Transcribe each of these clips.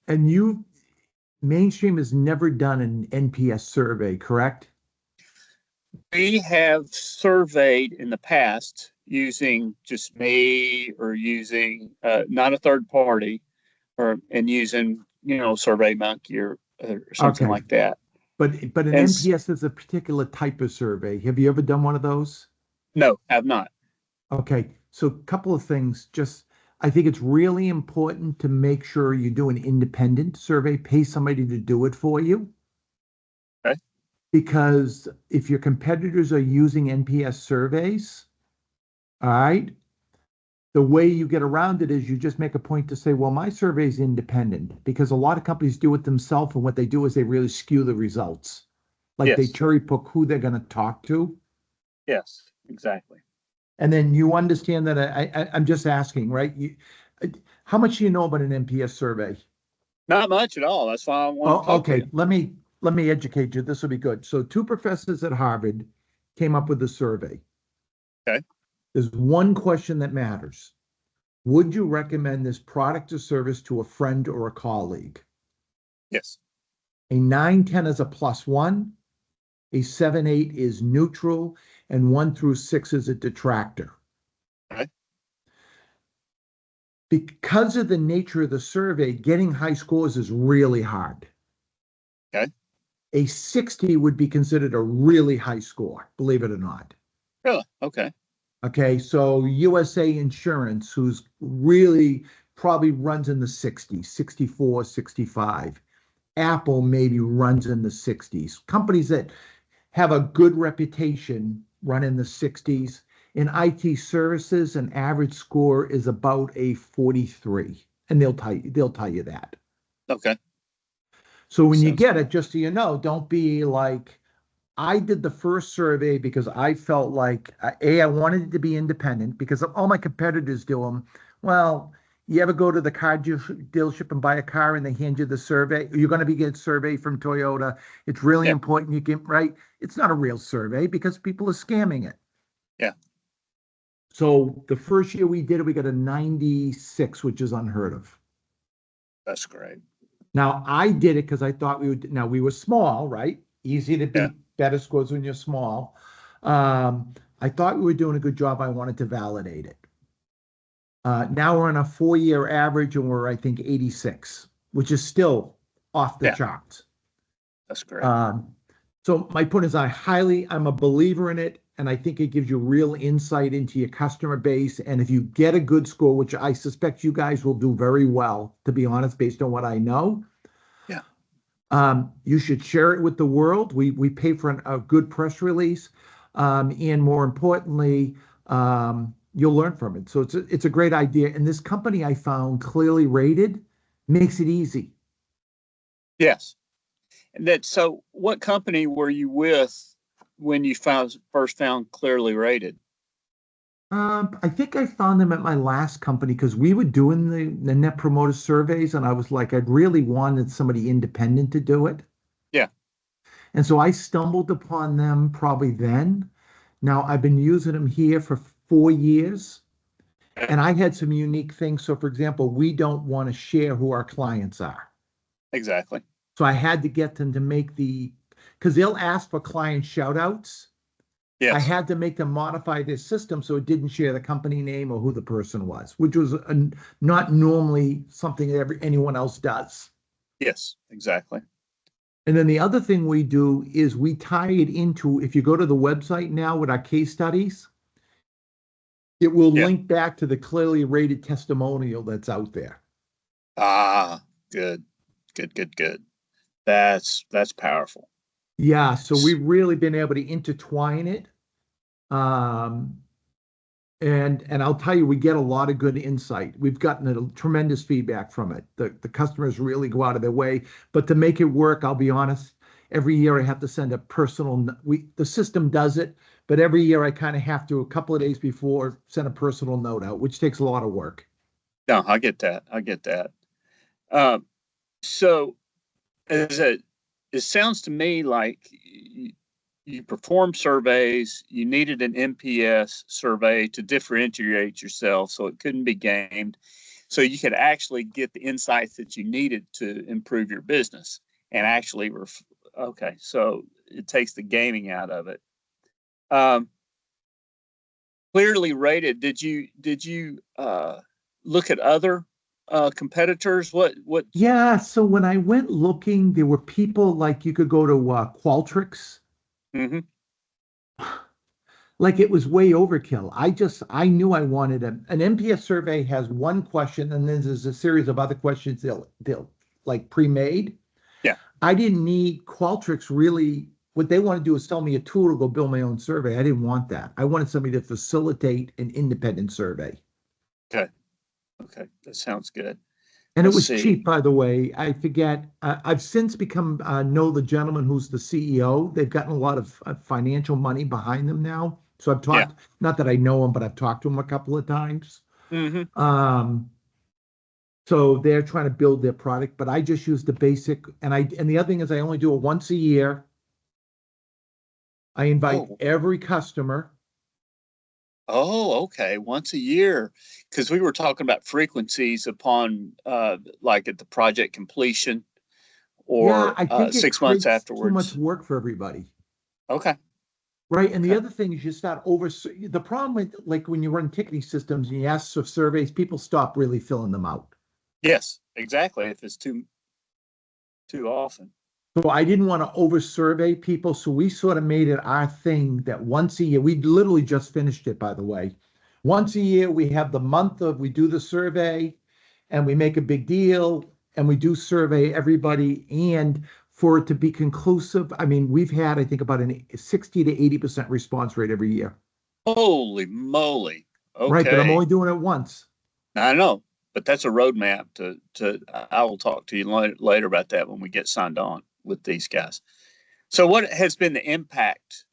And Mainstream has never done an NPS survey, correct? We have surveyed in the past using just me or using not a third party or and using SurveyMonkey or something Okay. like that. But an And NPS is a particular type of survey. Have you ever done one of those? no, have not. Okay. So a couple of things. Just I think it's really important to make sure you do an independent survey, pay somebody to do it for you. Okay. Because if your competitors are using NPS surveys, all right, the way you get around it is you just make a point to say, well, my survey is independent because a lot of companies do it themselves. And what they do is they really skew the results. Like they Yes. cherry pick who they're going to talk to. Yes. Exactly. And then you understand that I'm just asking, right? How much do you know about an NPS survey? Not much at all. That's why I want to Oh, talk to you. okay. Let me educate you. This will be good. So two professors at Harvard came up with a survey. Okay. There's one question that matters. Would you recommend this product or service to a friend or a colleague? Yes. A 9-10 is a +1, a 7-8 is neutral, and 1 through 6 is a detractor. Okay. Because of the nature of the survey, getting high scores is really hard. Okay. A 60 would be considered a really high score, believe it or not. Really? Okay. Okay, so USA Insurance, who's really probably runs in the 60s, 64, 65. Apple maybe runs in the 60s. Companies that have a good reputation run in the 60s. In IT services, an average score is about a 43, and they'll tell you that. Okay. So when you Sounds get it, good. just so you know, don't be like I did the first survey because I felt like I wanted it to be independent because all my competitors do them. Well, you ever go to the car dealership and buy a car and they hand you the survey? You're going to be getting a survey from Toyota. It's really Yeah. important you get right. It's not a real survey because people are scamming it. Yeah. So the first year we did it, we got a 96, which is unheard of. That's great. Now I did it because I thought we would. Now we were small, right? Easy to Yeah. beat better scores when you're small. Um, I thought we were doing a good job. I wanted to validate it. Now we're on a 4-year average and we're, I think, 86, which is still off the Yeah. charts. That's great. Um, so my point is, I'm a believer in it, and I think it gives you real insight into your customer base. And if you get a good score, which I suspect you guys will do very well, to be honest, based on what I know, Yeah. you should share it with the world. We pay for a good press release, and more importantly, you'll learn from it. So it's a great idea. And this company I found clearly rated makes it easy. Yes. And that so what company were you with when you first found Clearly Rated? I think I found them at my last company because we were doing the Net Promoter surveys, and I was like, I'd really wanted somebody independent to do it. Yeah. And so I stumbled upon them probably then. Now I've been using them here for 4 years. And I had some unique things. So, for example, we don't want to share who our clients are. Exactly. So I had to get them to because they'll ask for client shout outs. I Yes. had to make them modify their system so it didn't share the company name or who the person was, which was not normally something that anyone else does. Yes. Exactly. And then the other thing we do is we tie it into, if you go to the website now with our case studies, it will Yeah. link back to the clearly rated testimonial that's out there. Ah, good. Good, good, good. That's powerful. Yeah, so we've really been able to intertwine it. Um, and I'll tell you, we get a lot of good insight. We've gotten a tremendous feedback from it. The customers really go out of their way. But to make it work, I'll be honest, every year I have to send a the system does it, but every year I kind of have to, a couple of days before, send a personal note out, which takes a lot of work. No, I get that. I get that. Um, so as it sounds to me like you performed surveys, you needed an NPS survey to differentiate yourself, so it couldn't be gamed. So you could actually get the insights that you needed to improve your business and actually, okay, so it takes the gaming out of it. Clearly rated. Did you look at other competitors? What? Yeah, so when I went looking, there were people like you could go to Qualtrics. Mm-hmm. Like it was way overkill. I knew I wanted an NPS survey has one question and then there's a series of other questions they'll like pre-made. Yeah. I didn't need Qualtrics really. What they want to do is sell me a tool to go build my own survey. I didn't want that. I wanted somebody to facilitate an independent survey. Okay. Okay. That sounds good. And it Let's was see. cheap, by the way. I forget. I've since become know the gentleman who's the CEO. They've gotten a lot of financial money behind them now. So I've Yeah. talked, not that I know him, but I've talked to him a couple of times. Mm-hmm. So they're trying to build their product, but I just use the basic. And the other thing is I only do it once a year. I invite Oh. every customer. Oh, okay. Once a year, because we were talking about frequencies upon, like at the project completion Yeah, or I think it 6 months creates too much afterwards. work for everybody. Okay. Right. And the Okay. other thing is you start the problem with like when you run ticketing systems and you ask for surveys, people stop really filling them out. Yes, exactly. If it's too often. So I didn't want to over survey people. So we sort of made it our thing that once a year, we literally just finished it, by the way. Once a year, we have the month of, we do the survey and we make a big deal and we do survey everybody. And for it to be conclusive, I mean, we've had, I think, about a 60 to 80% response rate every year. Holy moly. Right. But I'm Okay. only doing it once. I know, but that's a roadmap to I will talk to you later about that when we get signed on with these guys. So what has been the impact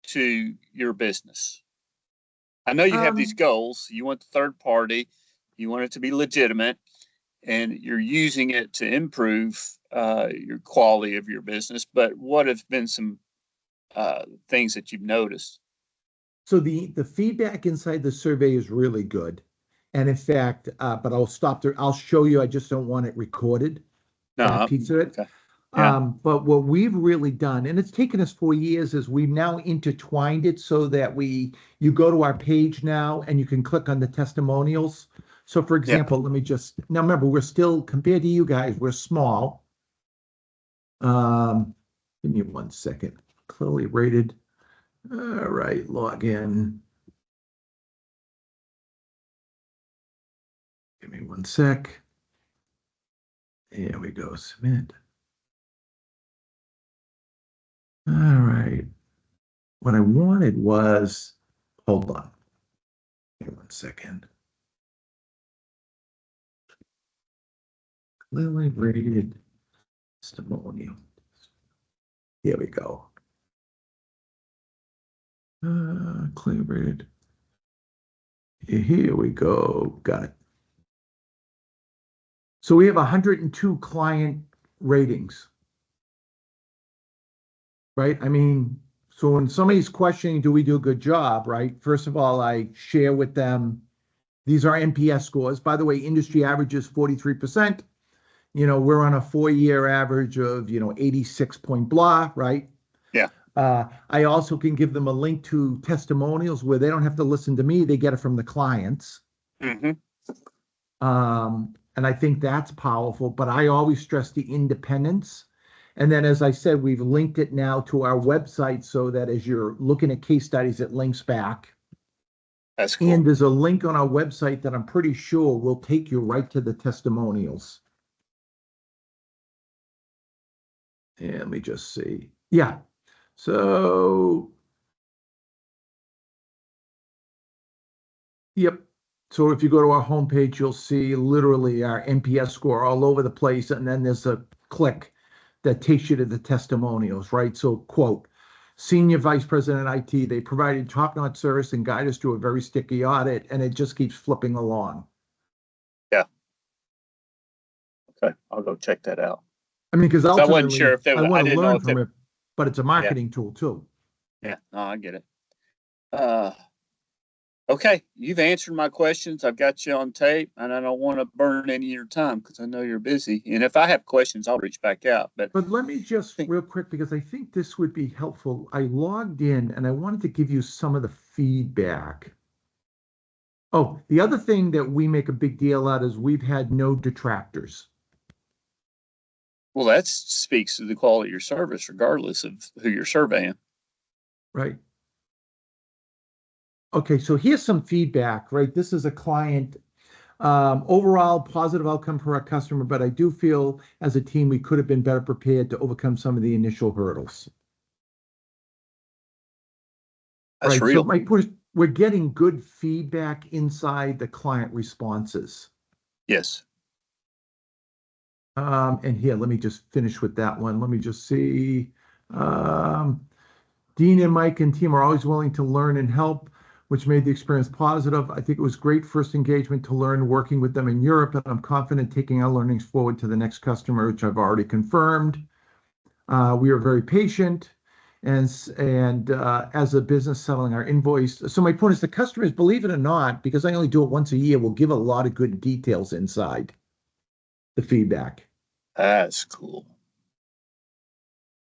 to your business? I know you have these Um, goals. You want the third party, you want it to be legitimate, and you're using it to improve your quality of your business. But what have been some things that you've noticed? so the feedback inside the survey is really good. And in fact, but I'll stop there. I'll show you. I just don't want it recorded, that No, piece of it. okay, yeah, But what we've really done, and it's taken us 4 years, is we've now intertwined it so that you go to our page now and you can click on the testimonials. So for yeah, example, now remember, we're still, compared to you guys, we're small. Um, Give me 1 second. Clearly rated. All right, log in. Give me 1 sec. Here we go, submit. All right. What I wanted was, hold on. Give me 1 second. Clearly rated testimonial. Here we go. Clearly rated. Here we go. Got it. So we have 102 client ratings, right? I mean, so when somebody's questioning, do we do a good job, right? First of all, I share with them, these are NPS scores. By the way, industry average is 43%. We're on a 4-year average of, 86 point blah, right? yeah. I also can give them a link to testimonials where they don't have to listen to me. They get it from the clients. Mm-hmm. And I think that's powerful, but I always stress the independence. And then, as I said, we've linked it now to our website so that as you're looking at case studies, it links back. That's And cool. there's a link on our website that I'm pretty sure will take you right to the testimonials. And let me just see. Yeah. So, yep. So if you go to our homepage, you'll see literally our NPS score all over the place. And then there's a click that takes you to the testimonials, right? So, quote, Senior Vice President IT, they provided top-notch service and guided us through a very sticky audit, and it just keeps flipping along. Yeah. Okay, I'll go check that out. I mean, because So I wasn't sure ultimately, if there I was. I want to didn't know learn if there. from it, but it's a Yeah. marketing tool too. Yeah. No, I get it. Uh, Okay, you've answered my questions. I've got you on tape, and I don't want to burn any of your time because I know you're busy. And if I have questions, I'll reach back out. But But let me just think, real quick, because I think this would be helpful. I logged in and I wanted to give you some of the feedback. Oh, the other thing that we make a big deal out is we've had no detractors. well, that speaks to the quality of your service, regardless of who you're surveying. Right. Okay, so here's some feedback, right? This is a client. Overall, positive outcome for our customer, but I do feel as a team we could have been better prepared to overcome some of the initial hurdles. That's Right. So real. my point is we're getting good feedback inside the client responses. Yes. And here, let me just finish with that one. Let me just see. Um, Dean and Mike and team are always willing to learn and help, which made the experience positive. I think it was great first engagement to learn working with them in Europe, and I'm confident taking our learnings forward to the next customer, which I've already confirmed. We are very patient and as a business settling our invoice. So my point is the customers, believe it or not, because I only do it once a year, will give a lot of good details inside the feedback. That's cool.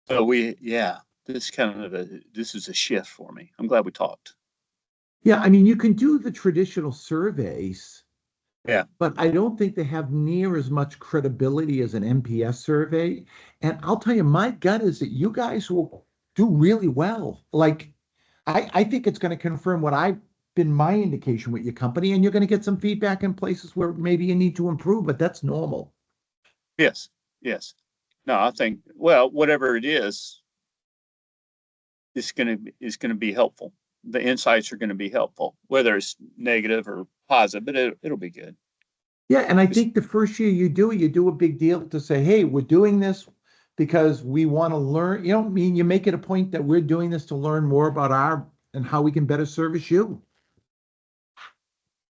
So yeah, this is a shift for me. I'm glad we talked. Yeah, I mean, you can do the traditional surveys, Yeah. but I don't think they have near as much credibility as an NPS survey. And I'll tell you, my gut is that you guys will do really well. Like, I think it's going to confirm what I've been my indication with your company, and you're going to get some feedback in places where maybe you need to improve, but that's normal. Yes. Yes. No, I think, well, whatever it is going to be helpful. The insights are going to be helpful, whether it's negative or positive, but it'll be good. Yeah, and I Just, think the first year you do a big deal to say, hey, we're doing this because we want to learn. You know, I mean, you make it a point that we're doing this to learn more about our and how we can better service you.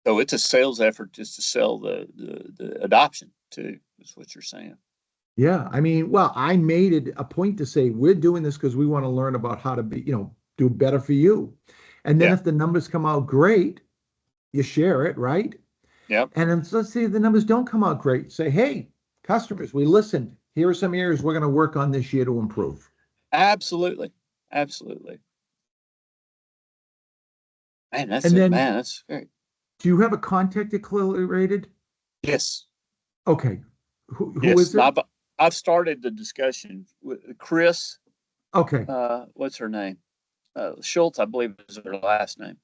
so it's a sales effort just to sell the adoption too, is what you're saying. Yeah, I mean, well, I made it a point to say we're doing this because we want to learn about how to be, do better for you. And then Yeah. if the numbers come out great, you share it, right? Yep. And then let's say the numbers don't come out great. Say, hey, customers, we listened. Here are some areas we're going to work on this year to improve. Absolutely. Absolutely. Man, that's And it, then man. That's great. do you have a contact that clearly rated? Yes. Okay. Who Yes. is it? I've started the discussion with Chris. Okay. What's her name? Schultz, I believe is her last name.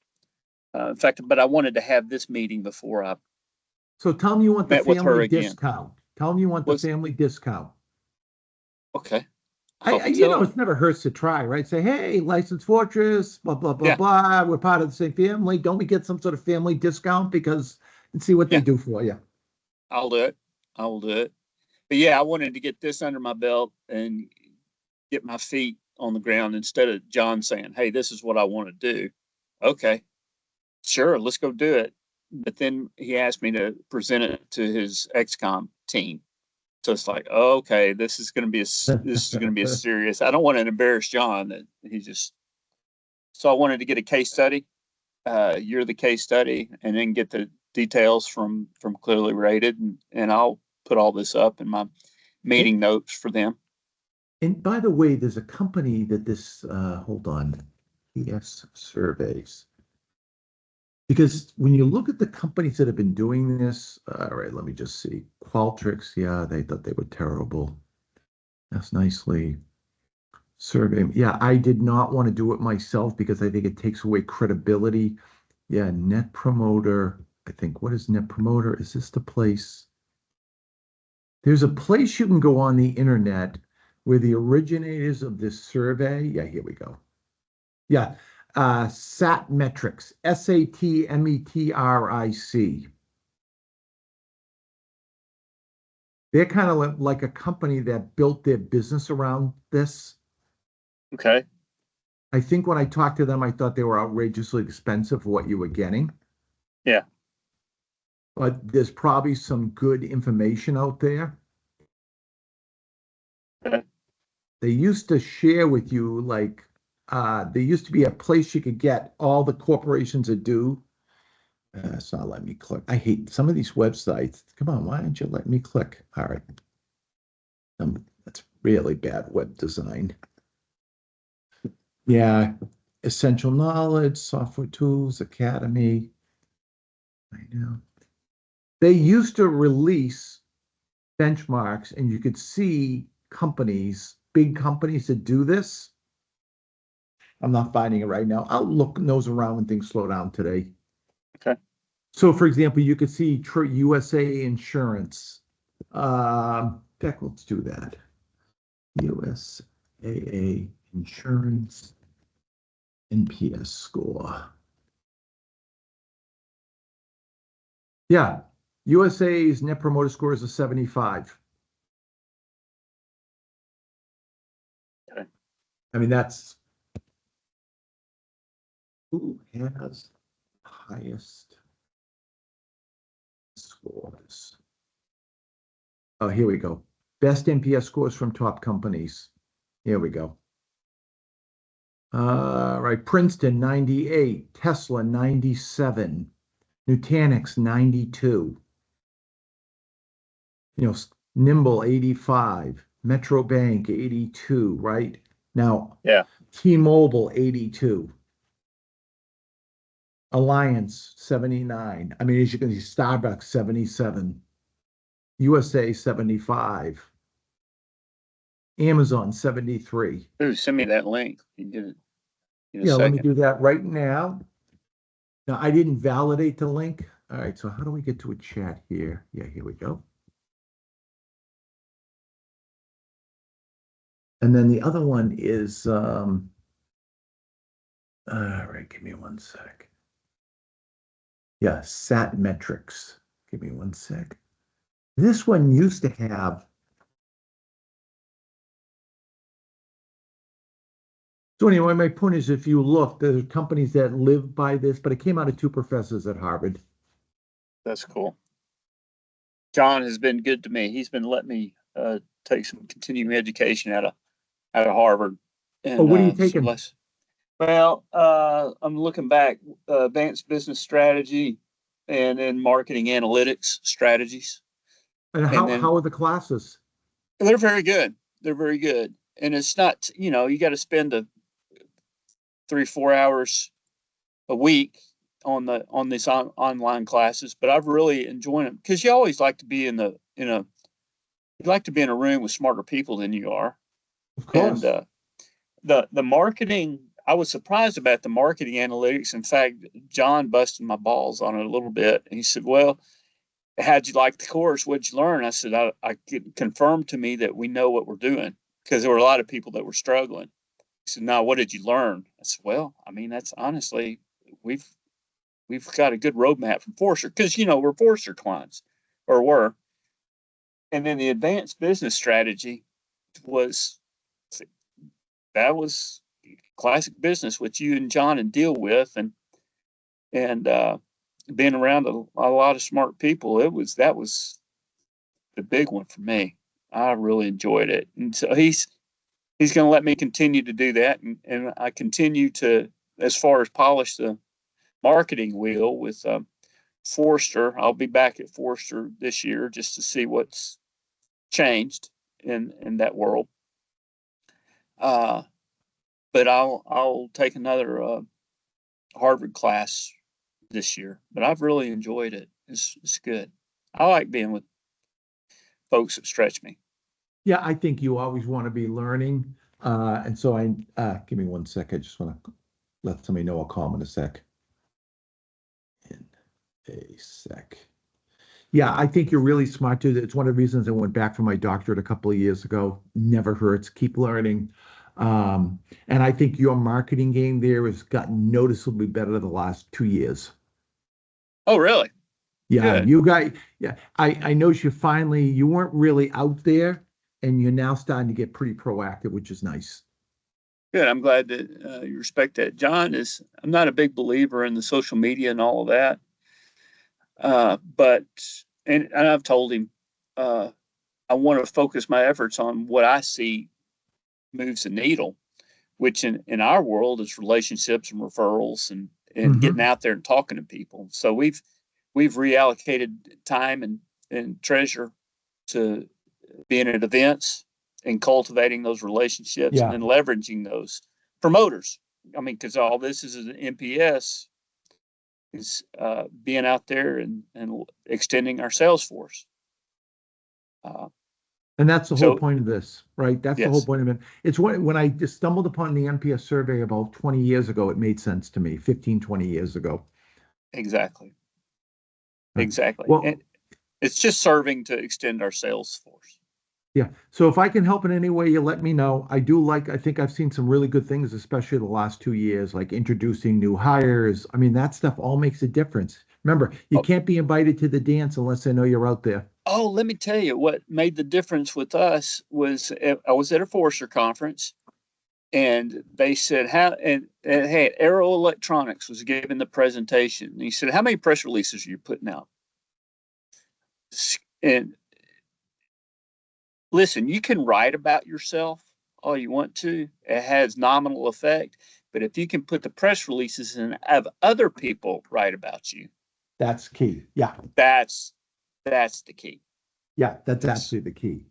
In fact, but I wanted to have this meeting before I So tell them you want the met with family her again. discount. Tell them you want the Was family discount. okay. I'll tell It her. never hurts to try, right? Say, hey, License Fortress, blah, blah, blah, Yeah. blah. We're part of the same family. Don't we get some sort of family discount and see what they Yeah. do for you? I'll do it. I will do it. But yeah, I wanted to get this under my belt and get my feet on the ground instead of John saying, "Hey, this is what I want to do." Okay, sure, let's go do it. But then he asked me to present it to his XCOM team. So it's like, oh, okay, this is going to be a serious. I don't want to embarrass John that he just. So I wanted to get a case study. You're the case study, and then get the details from Clearly Rated, and I'll put all this up in my And, meeting notes for them. and by the way, there's a company that hold on, PS surveys. Because when you look at the companies that have been doing this, all right, let me just see. Qualtrics, yeah, they thought they were terrible. That's nicely. Survey. Yeah, I did not want to do it myself because I think it takes away credibility. Yeah, Net Promoter. I think, what is Net Promoter? Is this the place? There's a place you can go on the internet where the originators of this survey. Yeah, here we go. Yeah, Satmetrics, Satmetric. They're kind of like a company that built their business around this. Okay. I think when I talked to them, I thought they were outrageously expensive for what you were getting. Yeah. But there's probably some good information out there. Okay. They used to share with you, there used to be a place you could get all the corporations that do. It's not letting me click. I hate some of these websites. Come on, why aren't you letting me click? All right. That's really bad web design. Yeah, Essential Knowledge, Software Tools, Academy. I know. They used to release benchmarks, and you could see companies, big companies that do this. I'm not finding it right now. I'll look nose around when things slow down today. Okay. So, for example, you could see USA Insurance. Heck, let's do that. USAA Insurance NPS score. Yeah, USA's Net Promoter Score is a 75. Okay. I mean, that's who has highest scores. Oh, here we go. Best NPS scores from top companies. Here we go. Right, Princeton 98, Tesla 97, Nutanix 92, Nimble 85, Metro Bank 82, right? Now, Yeah. T-Mobile 82, Alliance 79. I mean, as you can see, Starbucks 77, USA 75, Amazon 73. Ooh, send me that link. You get it in a Yeah, let me second. do that right now. Now, I didn't validate the link. All right, so how do we get to a chat here? Yeah, here we go. And then the other one is, all right, give me one sec. Yeah, Satmetrics. Give me one sec. This one used to have. So anyway, my point is, if you look, there's companies that live by this, but it came out of two professors at Harvard. That's cool. John has been good to me. He's been letting me take some continuing education out of Harvard, Oh, and what are you so taking? let's. Well, I'm looking back, advanced business strategy, and then marketing analytics strategies, And and how then are the classes? they're very good. They're very good, and it's not you got to spend a 3-4 hours a week on these online classes, but I've really enjoyed them because you always like to be you like to be in a room with smarter people than you are, Of and course. the marketing. I was surprised about the marketing analytics. In fact, John busted my balls on it a little bit. And he said, "Well, how'd you like the course? What'd you learn?" I said, "I confirmed to me that we know what we're doing because there were a lot of people that were struggling." He said, "No, what did you learn?" I said, "Well, I mean, that's honestly we've we've got a good roadmap from Forrester because we're Forrester clients or were." And then the advanced business strategy was that was classic business, which you and John and deal with, and being around a lot of smart people, that was the big one for me. I really enjoyed it, and so he's going to let me continue to do that, and I continue to, as far as polish the marketing wheel with Forrester. I'll be back at Forrester this year just to see what's changed in that world. Uh, but I'll take another Harvard class this year. But I've really enjoyed it. It's good. I like being with folks that stretch me. Yeah, I think you always want to be learning. And so give me one sec. I just want to let somebody know I'll call them in a sec. In a sec. Yeah, I think you're really smart too. It's one of the reasons I went back for my doctorate a couple of years ago. Never hurts. Keep learning. And I think your marketing game there has gotten noticeably better the last 2 years. Oh, really? Yeah, Good. yeah, I noticed you weren't really out there and you're now starting to get pretty proactive, which is nice. Good. I'm glad that you respect that. John is, I'm not a big believer in the social media and all of that. But, and I've told him, uh, I want to focus my efforts on what I see moves the needle, which in our world is relationships and referrals and Mhm. getting out there and talking to people. So we've reallocated time and treasure to being at events and cultivating those relationships Yeah. and then leveraging those promoters. I mean, because all this is an NPS is being out there and extending our sales force. And that's the whole So point of this, right? That's the whole yes, point of it. It's when I just stumbled upon the NPS survey about 20 years ago, it made sense to me, 15, 20 years ago. exactly, Right. exactly. Well, And it's just serving to extend our sales force. yeah. So if I can help in any way, you let me know. I think I've seen some really good things, especially the last 2 years, like introducing new hires. I mean, that stuff all makes a difference. Remember, you Oh, can't be invited to the dance unless they know you're out there. oh, let me tell you what made the difference with us was I was at a Forrester conference and they said how and hey, Arrow Electronics was giving the presentation. And he said, "How many press releases are you putting out?" And listen, you can write about yourself all you want to. It has nominal effect, but if you can put the press releases and have other people write about you, That's key. Yeah. that's the key. Yeah. That's It's, absolutely the key.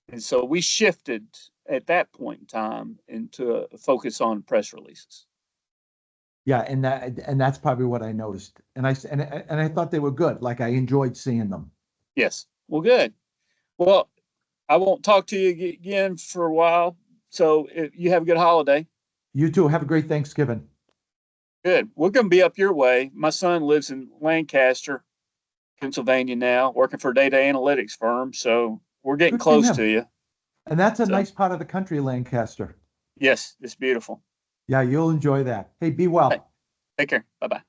and so we shifted at that point in time into a focus on press releases. Yeah, and that's probably what I noticed. And I thought they were good. Like I enjoyed seeing them. Yes. Well, good. Well, I won't talk to you again for a while. So you have a good holiday. You too. Have a great Thanksgiving. Good. We're going to be up your way. My son lives in Lancaster, Pennsylvania now, working for a data analytics firm. So we're getting Good for close to him. you. And that's a So nice part of the country, Lancaster. yes, it's beautiful. Yeah, you'll enjoy that. Hey, be well. Take care. Bye bye.